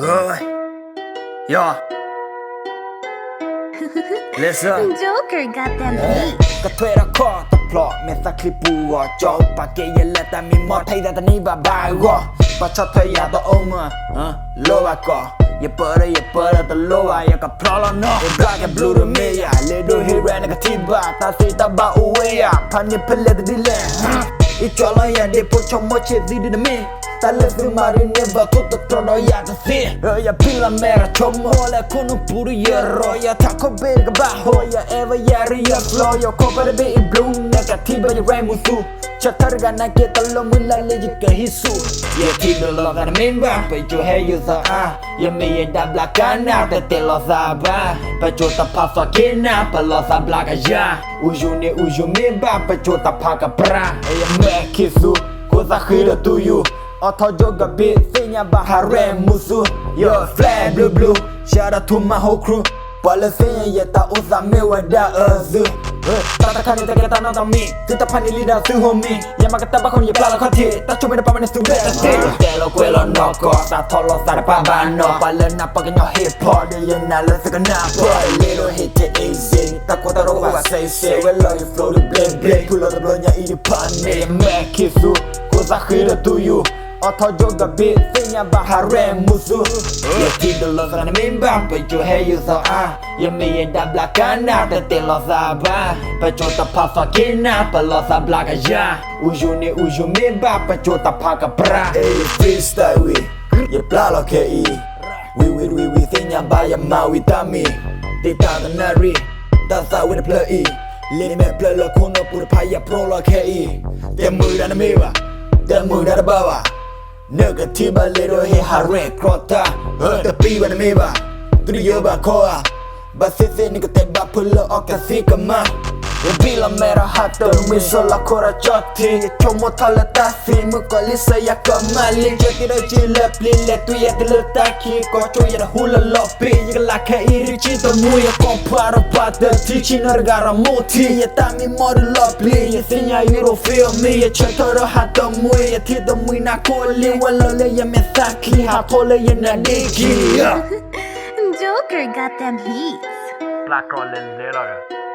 Oi. Yo. Listen. Joker got them heat. ကထွေရခေါ်တပလော့မက်သကလစ်ပူဝါကြောက်ပါကေရလက်တမီမော်ထိုင်တဲ့နီးပါဘာဝါပတ်ချထွေရတော့အုံးမလောဘကောရပရတလောဝါရကပလောနောဘလာကဘလူးရမေယာလေဒိုဟီရန်ကတိဘာတာစီတဘာအဝေးယာဖန်နေပလက်ဒီလဲအချောလရတဲ့ပိုချမချေဒီဒမီTalvez marine va tutto trono ya da si Ya pila mera chomo le kunu puru yerro ya tako big baho ya eva ya ria flow ya kopar be in bloom negativa ya remusu chatar gana ke talo mula leji ka hisu ya tido lo gana minba pe jo he you sa ya me ya da blakana te lo sa ba pe jo ta pa fa kina pa lo sa blaka ya uju me ba pe jo ta pa ka bra ya me kisu ko sa khira to you Auto joga beat, senya bahare musuh Yo, fly blue Shout out to my whole crew Pala senya ya ta usa me wada azu Tatakan ita kita nonton mi Kita pani lidah su homie Yang makan tabak ya pelala konti Tak cuma dapat manis tu best Telo kuelo noko Tak tolo sa depan bano Pala napa kenyo hip hop Dia yang nala sekenapa Little hit it easy Tak kuat taruh wa say Well you flow the blend Pulau terbelanya ini panik Make it su Ku zakhira to you Auto joga beat, senya bahare musuh Ya tidur lo sana mimbang Pecu heyu so Ya mi da belakana Tete lo sabah Pecu tapa fakina Pelo sa belaka ya Uju mimbang Pecu tapa kapra Freestyle we Ya plalo kei We senya baya mawi tami Tita tenari Tasa with the play Lini me play lo kuno pura paya pro lo kei Temu dan miwa Temu dan bawah Negativa little he hare krota Tapi wana meba Tudiyo ba koa Basisi niko teba pulo oka sikama Bila merah hati misola kora choti Chomo talatasi mukolisa ya kamali Jatira jilap lile tu ya diletaki Kocho ya da hula lopi Ya laka iri cinta mu ya kompara pada Tici negara muti Ya tami mori lopli Ya sinya you don't feel me Ya cetara hatamu Ya tidak mu inakuli Walole ya mesaki Hatole ya nadiki Joker got them heat. Black on the